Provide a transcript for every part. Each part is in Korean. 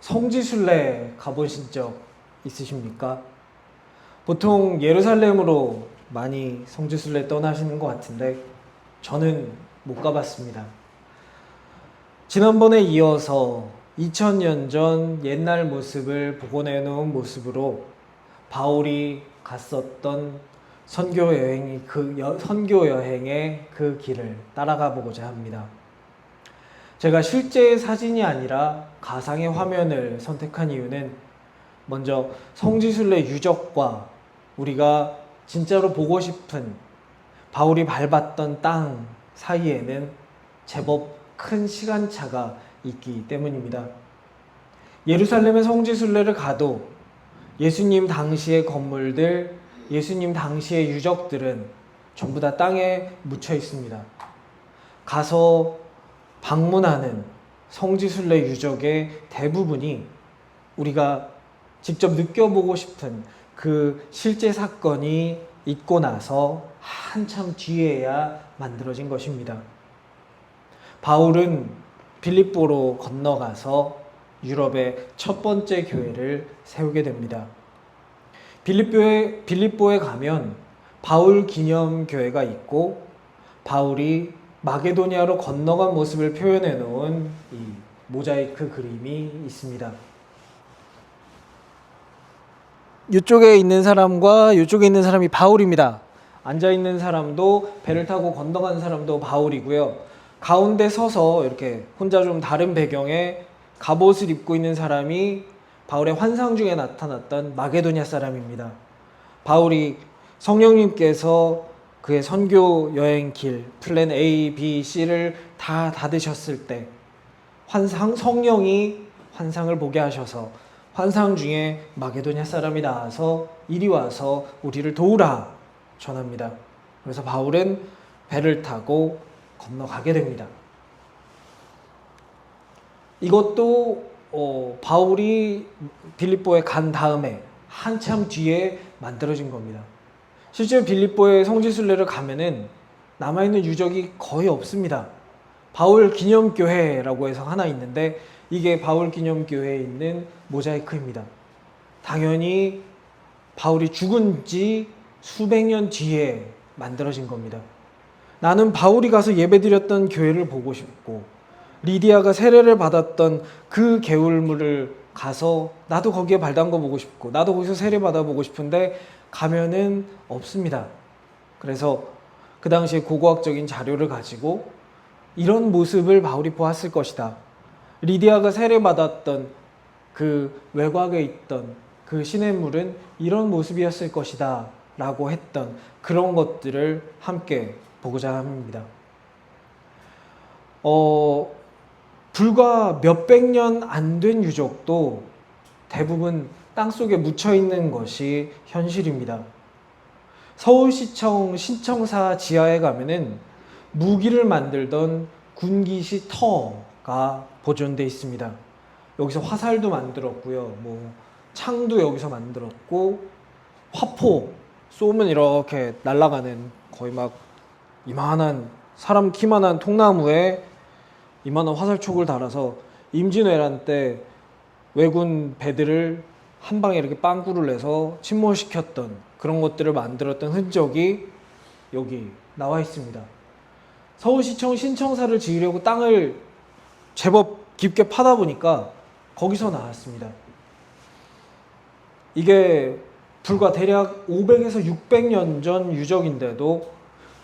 성지순례 가보신 적 있으십니까? 보통 예루살렘으로 많이 성지순례 떠나시는 것 같은데 저는 못 가봤습니다. 지난번에 이어서 2000년 전 옛날 모습을 복원해 놓은 모습으로 바울이 갔었던 선교 여행의 그 길을 따라가 보고자 합니다. 제가 실제 사진이 아니라 가상의 화면을 선택한 이유는 먼저 성지순례 유적과 우리가 진짜로 보고 싶은 바울이 밟았던 땅 사이에는 제법 큰 시간차가 있기 때문입니다. 예루살렘의 성지순례를 가도 예수님 당시의 건물들, 예수님 당시의 유적들은 전부 다 땅에 묻혀 있습니다. 가서 방문하는 성지순례 유적의 대부분이 우리가 직접 느껴보고 싶은 그 실제 사건이 있고 나서 한참 뒤에야 만들어진 것입니다. 바울은 빌립보로 건너가서 유럽의 첫 번째 교회를 세우게 됩니다. 빌립보에 가면 바울 기념 교회가 있고 바울이 마게도니아로 건너간 모습을 표현해 놓은 이 모자이크 그림이 있습니다. 이쪽에 있는 사람과 이쪽에 있는 사람이 바울입니다. 앉아 있는 사람도 배를 타고 건너간 사람도 바울이고요. 가운데 서서 이렇게 혼자 좀 다른 배경에 갑옷을 입고 있는 사람이 바울의 환상 중에 나타났던 마게도니아 사람입니다. 바울이 성령님께서 그의 선교 여행 길 플랜 A, B, C를 다 닫으셨을 때 성령이 환상을 보게 하셔서 환상 중에 마게도니아 사람이 나와서 이리 와서 우리를 도우라 전합니다. 그래서 바울은 배를 타고 건너가게 됩니다. 이것도 바울이 빌립보에 간 다음에 한참 뒤에 만들어진 겁니다. 실제로 빌립보에 성지순례를 가면은 남아있는 유적이 거의 없습니다. 바울 기념교회라고 해서 하나 있는데 이게 바울 기념교회에 있는 모자이크입니다. 당연히 바울이 죽은 지 수백 년 뒤에 만들어진 겁니다. 나는 바울이 가서 예배드렸던 교회를 보고 싶고 리디아가 세례를 받았던 그 개울물을 가서 나도 거기에 발 담궈 보고 싶고 나도 거기서 세례 받아보고 싶은데 가면은 없습니다. 그래서 그 당시에 고고학적인 자료를 가지고 이런 모습을 바울이 보았을 것이다. 리디아가 세례 받았던 그 외곽에 있던 그 시냇물은 이런 모습이었을 것이다 라고 했던 그런 것들을 함께 보고자 합니다. 불과 몇백 년 안 된 유적도 대부분 땅속에 묻혀 있는 것이 현실입니다. 서울시청 신청사 지하에 가면은 무기를 만들던 군기시 터가 보존되어 있습니다. 여기서 화살도 만들었고요. 창도 여기서 만들었고 화포 쏘면 이렇게 날아가는 거의 막 이만한 사람 키만한 통나무에 이만한 화살촉을 달아서 임진왜란 때 왜군 배들을 한 방에 이렇게 빵꾸를 내서 침몰시켰던 그런 것들을 만들었던 흔적이 여기 나와 있습니다. 서울시청 신청사를 지으려고 땅을 제법 깊게 파다 보니까 거기서 나왔습니다. 이게 불과 대략 500에서 600년 전 유적인데도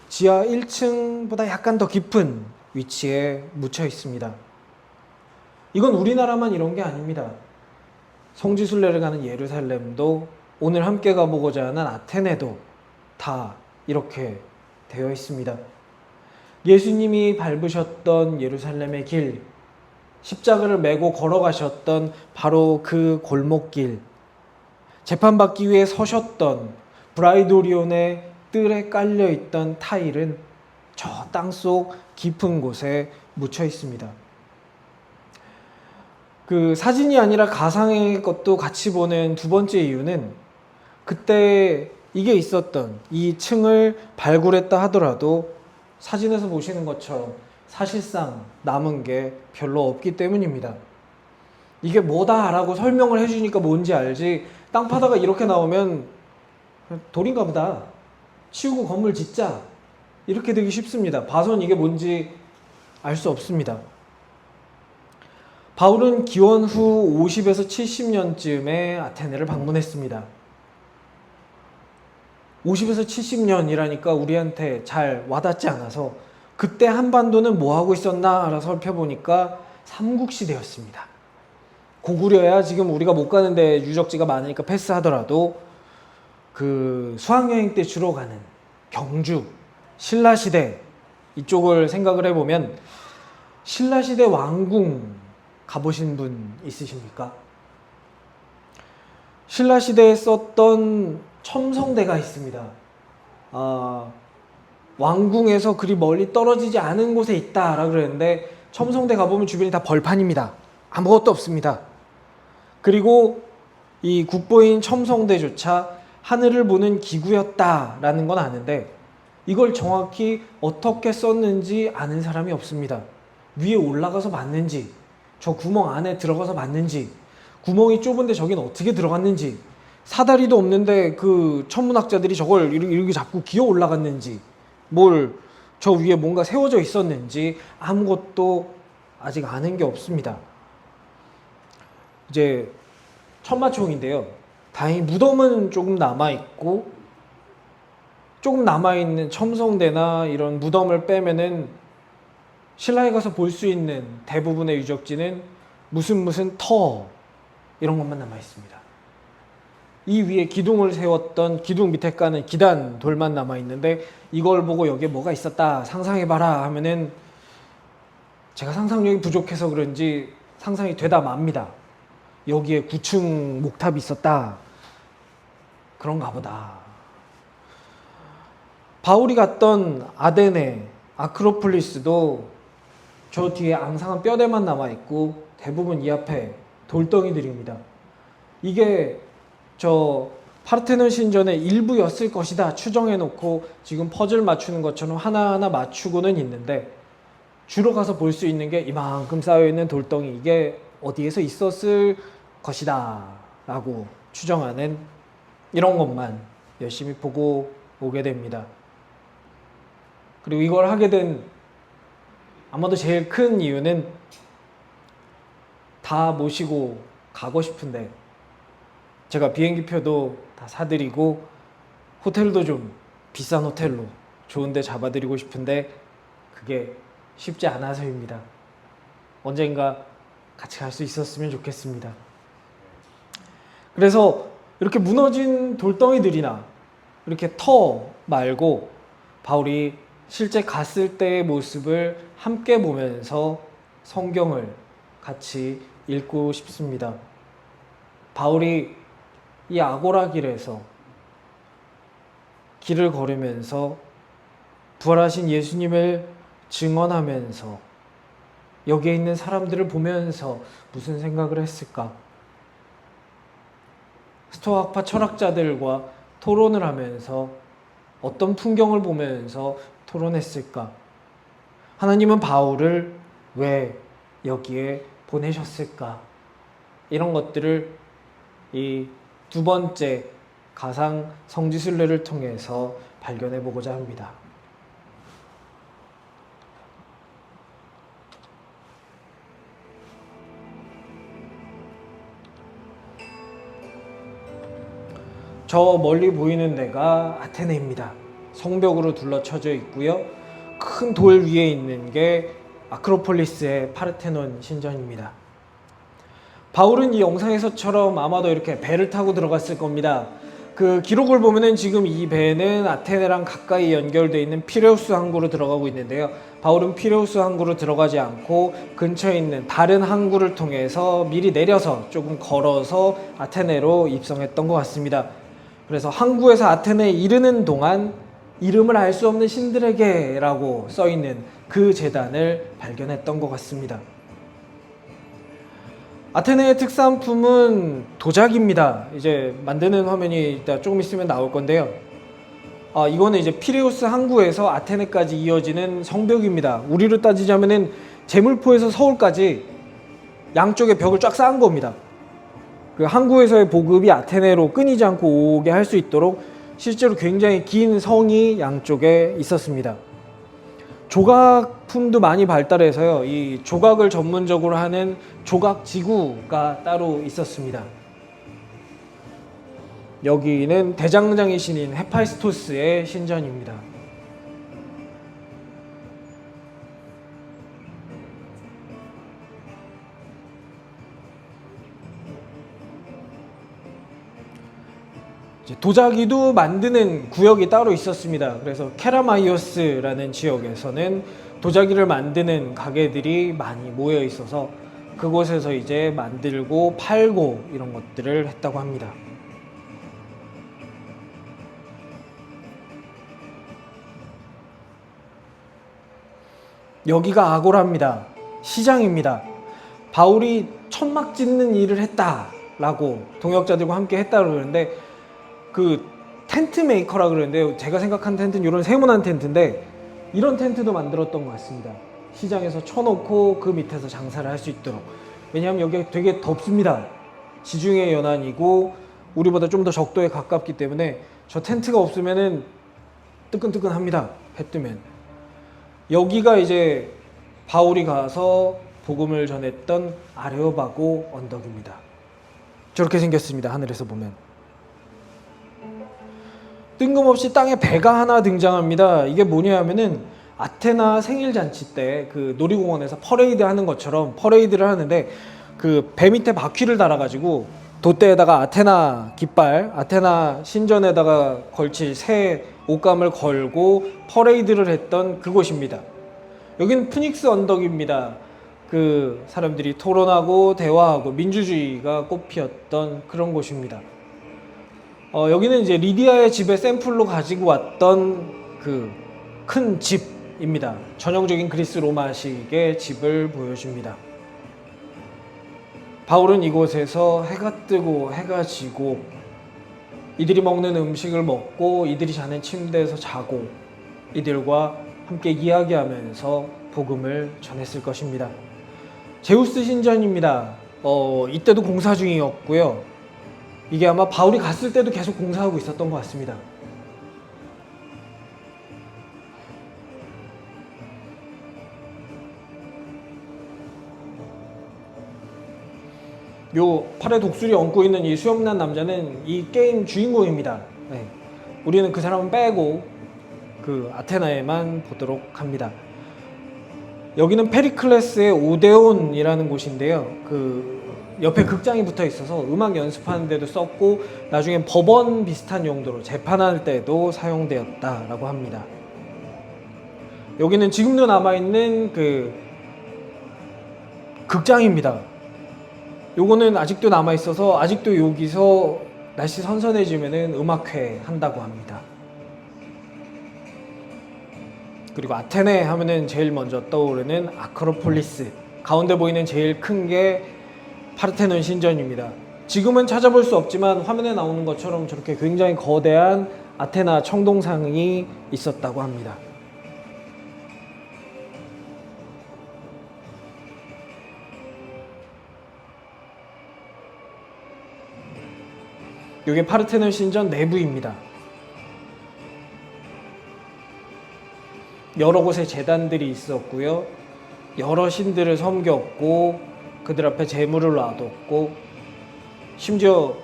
지하 1층보다 약간 더 깊은 위치에 묻혀 있습니다. 이건 우리나라만 이런 게 아닙니다. 성지순례를 가는 예루살렘도 오늘 함께 가보고자 하는 아테네도 다 이렇게 되어 있습니다. 예수님이 밟으셨던 예루살렘의 길, 십자가를 메고 걸어가셨던 바로 그 골목길, 재판받기 위해 서셨던 브라이도리온의 뜰에 깔려있던 타일은 저 땅속 깊은 곳에 묻혀 있습니다. 그 사진이 아니라 가상의 것도 같이 보는 두 번째 이유는 그때 이게 있었던 이 층을 발굴했다 하더라도 사진에서 보시는 것처럼 사실상 남은 게 별로 없기 때문입니다. 이게 뭐다라고 설명을 해주니까 뭔지 알지. 땅 파다가 이렇게 나오면 돌인가 보다. 치우고 건물 짓자. 이렇게 되기 쉽습니다. 봐선 이게 뭔지 알 수 없습니다. 바울은 기원 후 50에서 70년쯤에 아테네를 방문했습니다. 50에서 70년이라니까 우리한테 잘 와닿지 않아서 그때 한반도는 뭐 하고 있었나 살펴보니까 삼국시대였습니다. 고구려야 지금 우리가 못 가는데 유적지가 많으니까 패스하더라도 그 수학여행 때 주로 가는 경주, 신라시대 이쪽을 생각을 해보면 신라시대 왕궁 가보신 분 있으십니까? 신라시대에 썼던 첨성대가 있습니다. 왕궁에서 그리 멀리 떨어지지 않은 곳에 있다라고 그랬는데 첨성대 가보면 주변이 다 벌판입니다. 아무것도 없습니다. 그리고 이 국보인 첨성대조차 하늘을 보는 기구였다라는 건 아는데 이걸 정확히 어떻게 썼는지 아는 사람이 없습니다. 위에 올라가서 봤는지 저 구멍 안에 들어가서 봤는지 구멍이 좁은데 저긴 어떻게 들어갔는지 사다리도 없는데 그 천문학자들이 저걸 이렇게 잡고 기어 올라갔는지 뭘 저 위에 뭔가 세워져 있었는지 아무것도 아직 아는 게 없습니다. 이제 천마총인데요. 다행히 무덤은 조금 남아있고 조금 남아있는 첨성대나 이런 무덤을 빼면은 신라에 가서 볼 수 있는 대부분의 유적지는 무슨 터 이런 것만 남아있습니다. 이 위에 기둥을 세웠던 기둥 밑에 까는 기단 돌만 남아있는데 이걸 보고 여기에 뭐가 있었다 상상해봐라 하면은 제가 상상력이 부족해서 그런지 상상이 되다 맙니다. 여기에 9층 목탑이 있었다. 그런가 보다. 바울이 갔던 아데네, 아크로폴리스도 저 뒤에 앙상한 뼈대만 남아있고 대부분 이 앞에 돌덩이들입니다. 이게 저 파르테논 신전의 일부였을 것이다 추정해놓고 지금 퍼즐 맞추는 것처럼 하나하나 맞추고는 있는데 주로 가서 볼 수 있는 게 이만큼 쌓여있는 돌덩이 이게 어디에서 있었을 것이다 라고 추정하는 이런 것만 열심히 보고 오게 됩니다. 그리고 이걸 하게 된 아마도 제일 큰 이유는 다 모시고 가고 싶은데 제가 비행기표도 다 사드리고 호텔도 좀 비싼 호텔로 좋은 데 잡아드리고 싶은데 그게 쉽지 않아서입니다. 언젠가 같이 갈 수 있었으면 좋겠습니다. 그래서 이렇게 무너진 돌덩이들이나 이렇게 터 말고 바울이 실제 갔을 때의 모습을 함께 보면서 성경을 같이 읽고 싶습니다. 바울이 이 아고라 길에서 길을 걸으면서 부활하신 예수님을 증언하면서 여기에 있는 사람들을 보면서 무슨 생각을 했을까? 스토아파 철학자들과 토론을 하면서 어떤 풍경을 보면서 토론했을까? 하나님은 바울을 왜 여기에 보내셨을까? 이런 것들을 이 두 번째 가상 성지순례를 통해서 발견해 보고자 합니다. 저 멀리 보이는 데가 아테네입니다. 성벽으로 둘러쳐져 있고요. 큰 돌 위에 있는 게 아크로폴리스의 파르테논 신전입니다. 바울은 이 영상에서처럼 아마도 이렇게 배를 타고 들어갔을 겁니다. 그 기록을 보면은 지금 이 배는 아테네랑 가까이 연결되어 있는 피레우스 항구로 들어가고 있는데요. 바울은 피레우스 항구로 들어가지 않고 근처에 있는 다른 항구를 통해서 미리 내려서 조금 걸어서 아테네로 입성했던 것 같습니다. 그래서 항구에서 아테네에 이르는 동안 이름을 알 수 없는 신들에게 라고 써있는 그 제단을 발견했던 것 같습니다. 아테네의 특산품은 도자기입니다. 이제 만드는 화면이 이따 조금 있으면 나올 건데요. 이거는 이제 피레우스 항구에서 아테네까지 이어지는 성벽입니다. 우리로 따지자면은 제물포에서 서울까지 양쪽에 벽을 쫙 쌓은 겁니다. 그 항구에서의 보급이 아테네로 끊이지 않고 오게 할 수 있도록 실제로 굉장히 긴 성이 양쪽에 있었습니다. 조각품도 많이 발달해서요, 이 조각을 전문적으로 하는 조각지구가 따로 있었습니다. 여기는 대장장이 신인 헤파이스토스의 신전입니다. 도자기도 만드는 구역이 따로 있었습니다. 그래서 케라마이오스라는 지역에서는 도자기를 만드는 가게들이 많이 모여 있어서 그곳에서 이제 만들고 팔고 이런 것들을 했다고 합니다. 여기가 아고라입니다. 시장입니다. 바울이 천막 짓는 일을 했다라고 동역자들과 함께 했다고 그러는데, 그 텐트 메이커라 그러는데 제가 생각한 텐트는 이런 세모난 텐트인데 이런 텐트도 만들었던 것 같습니다. 시장에서 쳐놓고 그 밑에서 장사를 할 수 있도록. 왜냐하면 여기가 되게 덥습니다. 지중해 연안이고 우리보다 좀 더 적도에 가깝기 때문에 저 텐트가 없으면은 뜨끈뜨끈합니다. 해 뜨면. 여기가 이제 바울이 가서 복음을 전했던 아레오바고 언덕입니다. 저렇게 생겼습니다. 하늘에서 보면. 뜬금없이 땅에 배가 하나 등장합니다. 이게 뭐냐 하면은 아테나 생일잔치 때 그 놀이공원에서 퍼레이드 하는 것처럼 퍼레이드를 하는데, 그 배 밑에 바퀴를 달아가지고 돛대에다가 아테나 깃발, 아테나 신전에다가 걸칠 새 옷감을 걸고 퍼레이드를 했던 그곳입니다. 여기는 푸닉스 언덕입니다. 그 사람들이 토론하고 대화하고 민주주의가 꽃피었던 그런 곳입니다. 여기는 이제 리디아의 집에 샘플로 가지고 왔던 그 큰 집입니다. 전형적인 그리스 로마식의 집을 보여줍니다. 바울은 이곳에서 해가 뜨고 해가 지고 이들이 먹는 음식을 먹고 이들이 자는 침대에서 자고 이들과 함께 이야기하면서 복음을 전했을 것입니다. 제우스 신전입니다. 이때도 공사 중이었고요. 이게 아마 바울이 갔을 때도 계속 공사하고 있었던 것 같습니다. 요 팔에 독수리 얹고 있는 이 수염난 남자는 이 게임 주인공입니다. 네. 우리는 그 사람은 빼고 그 아테나에만 보도록 합니다. 여기는 페리클레스의 오데온이라는 곳인데요. 그 옆에 극장이 붙어 있어서 음악 연습하는 데도 썼고 나중엔 법원 비슷한 용도로 재판할 때도 사용되었다라고 합니다. 여기는 지금도 남아있는 그 극장입니다. 요거는 아직도 남아있어서 아직도 여기서 날씨 선선해지면은 음악회 한다고 합니다. 그리고 아테네 하면은 제일 먼저 떠오르는 아크로폴리스, 가운데 보이는 제일 큰 게 파르테논 신전입니다. 지금은 찾아볼 수 없지만 화면에 나오는 것처럼 저렇게 굉장히 거대한 아테나 청동상이 있었다고 합니다. 이게 파르테논 신전 내부입니다. 여러 곳에 제단들이 있었고요. 여러 신들을 섬겼고 그들 앞에 제물을 놔뒀고 심지어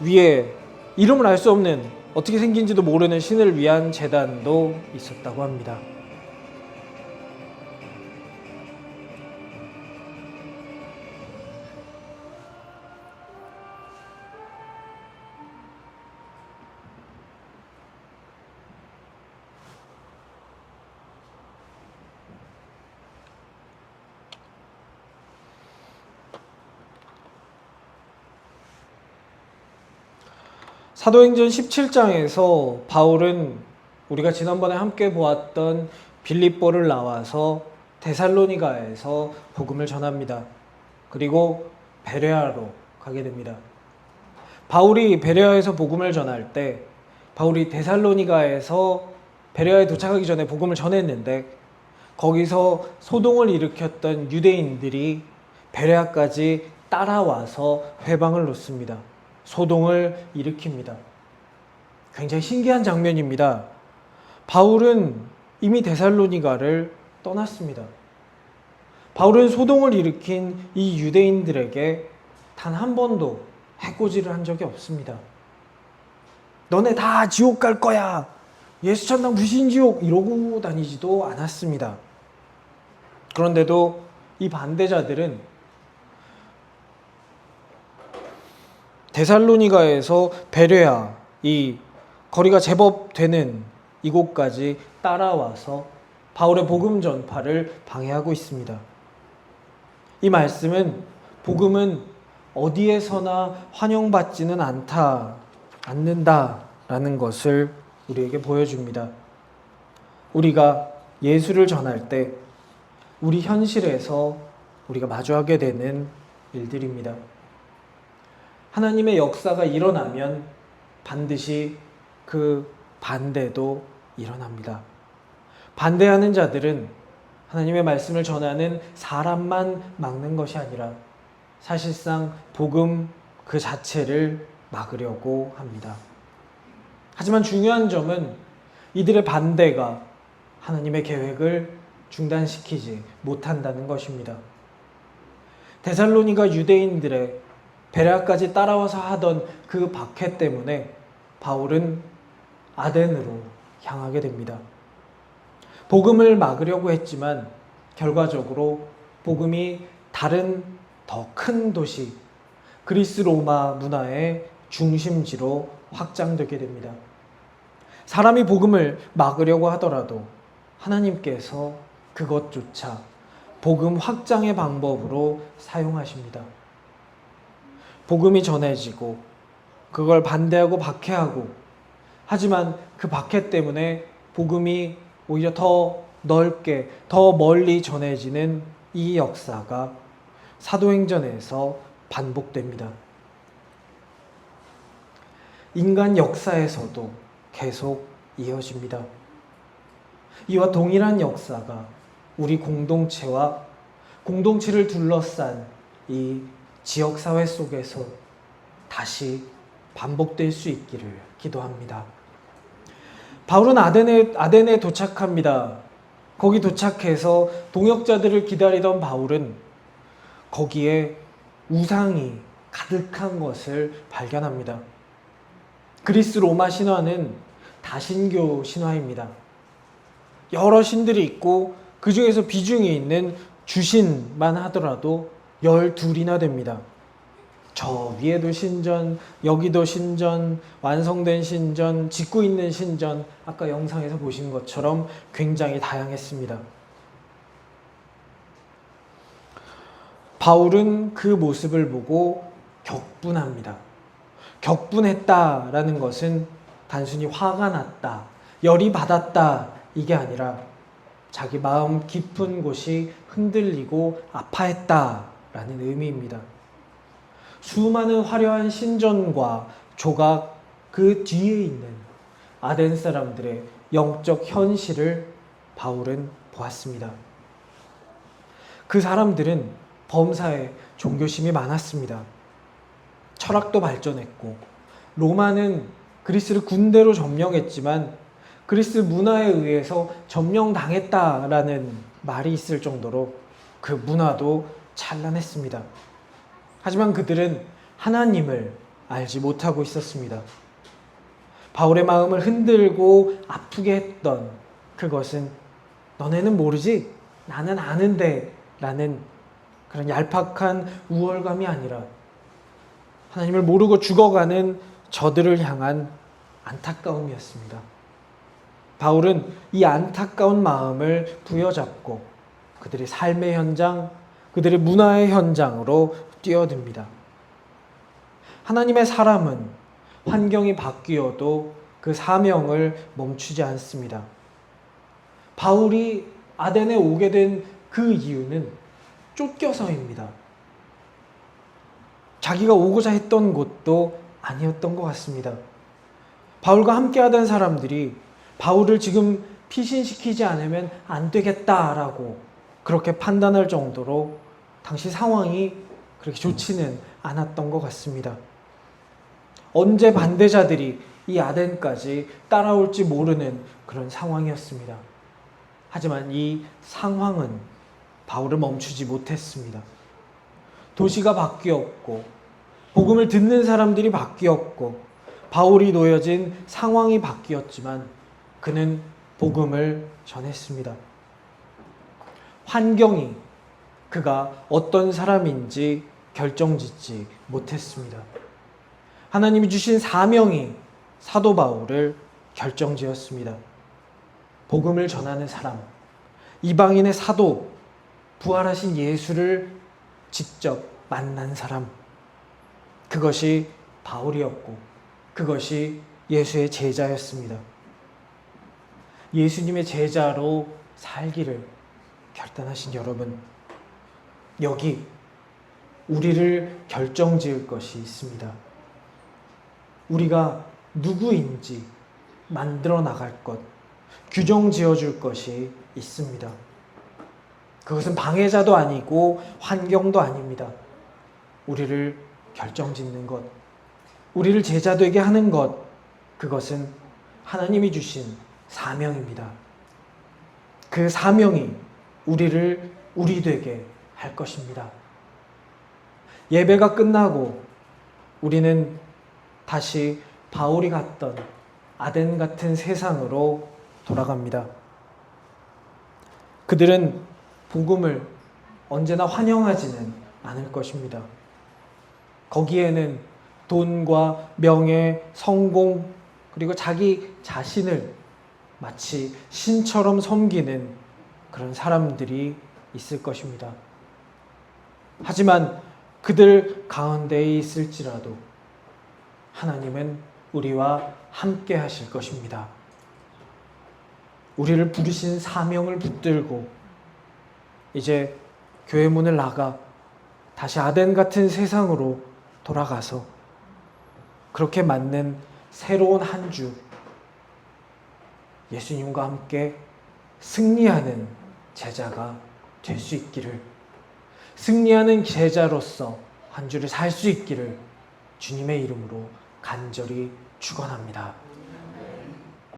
위에 이름을 알 수 없는, 어떻게 생긴지도 모르는 신을 위한 제단도 있었다고 합니다. 사도행전 17장에서 바울은 우리가 지난번에 함께 보았던 빌립보를 나와서 데살로니가에서 복음을 전합니다. 그리고 베레아로 가게 됩니다. 바울이 베레아에서 복음을 전할 때 바울이 데살로니가에서 베레아에 도착하기 전에 복음을 전했는데 거기서 소동을 일으켰던 유대인들이 베레아까지 따라와서 회방을 놓습니다. 소동을 일으킵니다. 굉장히 신기한 장면입니다. 바울은 이미 데살로니가를 떠났습니다. 바울은 소동을 일으킨 이 유대인들에게 단 한 번도 해코지를 한 적이 없습니다. 너네 다 지옥 갈 거야. 예수 천당 불신지옥 이러고 다니지도 않았습니다. 그런데도 이 반대자들은 데살로니가에서 베레아, 이 거리가 제법 되는 이곳까지 따라와서 바울의 복음 전파를 방해하고 있습니다. 이 말씀은 복음은 어디에서나 환영받지는 않는다라는 것을 우리에게 보여줍니다. 우리가 예수를 전할 때 우리 현실에서 우리가 마주하게 되는 일들입니다. 하나님의 역사가 일어나면 반드시 그 반대도 일어납니다. 반대하는 자들은 하나님의 말씀을 전하는 사람만 막는 것이 아니라 사실상 복음 그 자체를 막으려고 합니다. 하지만 중요한 점은 이들의 반대가 하나님의 계획을 중단시키지 못한다는 것입니다. 데살로니가 유대인들의 베레아까지 따라와서 하던 그 박해 때문에 바울은 아덴으로 향하게 됩니다. 복음을 막으려고 했지만 결과적으로 복음이 다른 더 큰 도시 그리스 로마 문화의 중심지로 확장되게 됩니다. 사람이 복음을 막으려고 하더라도 하나님께서 그것조차 복음 확장의 방법으로 사용하십니다. 복음이 전해지고 그걸 반대하고 박해하고 하지만 그 박해 때문에 복음이 오히려 더 넓게 더 멀리 전해지는 이 역사가 사도행전에서 반복됩니다. 인간 역사에서도 계속 이어집니다. 이와 동일한 역사가 우리 공동체와 공동체를 둘러싼 이 지역사회 속에서 다시 반복될 수 있기를 기도합니다. 바울은 아덴에 도착합니다. 거기 도착해서 동역자들을 기다리던 바울은 거기에 우상이 가득한 것을 발견합니다. 그리스 로마 신화는 다신교 신화입니다. 여러 신들이 있고 그 중에서 비중이 있는 주신만 하더라도 12이나 됩니다. 저 위에도 신전, 여기도 신전, 완성된 신전, 짓고 있는 신전, 아까 영상에서 보신 것처럼 굉장히 다양했습니다. 바울은 그 모습을 보고 격분합니다. 격분했다라는 것은 단순히 화가 났다, 열이 받았다 이게 아니라 자기 마음 깊은 곳이 흔들리고 아파했다라는 의미입니다. 수많은 화려한 신전과 조각 그 뒤에 있는 아덴 사람들의 영적 현실을 바울은 보았습니다. 그 사람들은 범사에 종교심이 많았습니다. 철학도 발전했고 로마는 그리스를 군대로 점령했지만 그리스 문화에 의해서 점령당했다라는 말이 있을 정도로 그 문화도 찬란했습니다. 하지만 그들은 하나님을 알지 못하고 있었습니다. 바울의 마음을 흔들고 아프게 했던 그것은 너네는 모르지? 나는 아는데 라는 그런 얄팍한 우월감이 아니라 하나님을 모르고 죽어가는 저들을 향한 안타까움이었습니다. 바울은 이 안타까운 마음을 부여잡고 그들의 삶의 현장, 그들의 문화의 현장으로 뛰어듭니다. 하나님의 사람은 환경이 바뀌어도 그 사명을 멈추지 않습니다. 바울이 아덴에 오게 된 그 이유는 쫓겨서입니다. 자기가 오고자 했던 곳도 아니었던 것 같습니다. 바울과 함께하던 사람들이 바울을 지금 피신시키지 않으면 안 되겠다라고 그렇게 판단할 정도로 당시 상황이 그렇게 좋지는 않았던 것 같습니다. 언제 반대자들이 이 아덴까지 따라올지 모르는 그런 상황이었습니다. 하지만 이 상황은 바울을 멈추지 못했습니다. 도시가 바뀌었고 복음을 듣는 사람들이 바뀌었고 바울이 놓여진 상황이 바뀌었지만 그는 복음을 전했습니다. 환경이 그가 어떤 사람인지 결정짓지 못했습니다. 하나님이 주신 사명이 사도 바울을 결정지었습니다. 복음을 전하는 사람, 이방인의 사도, 부활하신 예수를 직접 만난 사람, 그것이 바울이었고 그것이 예수의 제자였습니다. 예수님의 제자로 살기를 결단하신 여러분, 여기 우리를 결정지을 것이 있습니다. 우리가 누구인지 만들어 나갈 것, 규정 지어줄 것이 있습니다. 그것은 방해자도 아니고 환경도 아닙니다. 우리를 결정짓는 것, 우리를 제자 되게 하는 것, 그것은 하나님이 주신 사명입니다. 그 사명이 우리를 우리 되게 할 것입니다. 예배가 끝나고 우리는 다시 바울이 갔던 아덴 같은 세상으로 돌아갑니다. 그들은 복음을 언제나 환영하지는 않을 것입니다. 거기에는 돈과 명예, 성공, 그리고 자기 자신을 마치 신처럼 섬기는 그런 사람들이 있을 것입니다. 하지만 그들 가운데에 있을지라도 하나님은 우리와 함께 하실 것입니다. 우리를 부르신 사명을 붙들고 이제 교회 문을 나가 다시 아덴 같은 세상으로 돌아가서 그렇게 맞는 새로운 한 주 예수님과 함께 승리하는 제자가 될 수 있기를, 승리하는 제자로서 한 주를 살 수 있기를 주님의 이름으로 간절히 축원합니다.